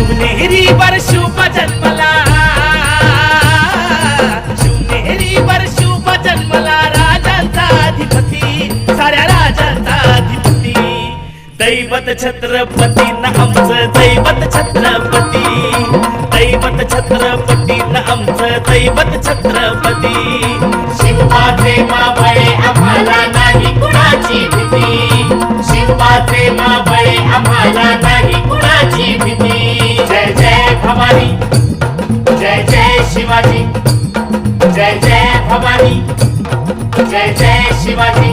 शिवनेरीवर शुभ जन्मला, शिवनेरीवर शुभ जन्मला राजांचा अधिपती, साऱ्या राजांचा अधिपती. दैवत छत्रपती न आमचं दैवत छत्रपती, दैवत छत्रपती न आमचं दैवत छत्रपती. शिवबाचे मावळे आम्हाला नाही कुणाची भीती, शिवबाचे मावळे आम्हाला नाही कुणाची भीती. जय जय भवानी, जय जय शिवाजी, जय जय भवानी, जय जय शिवाजी.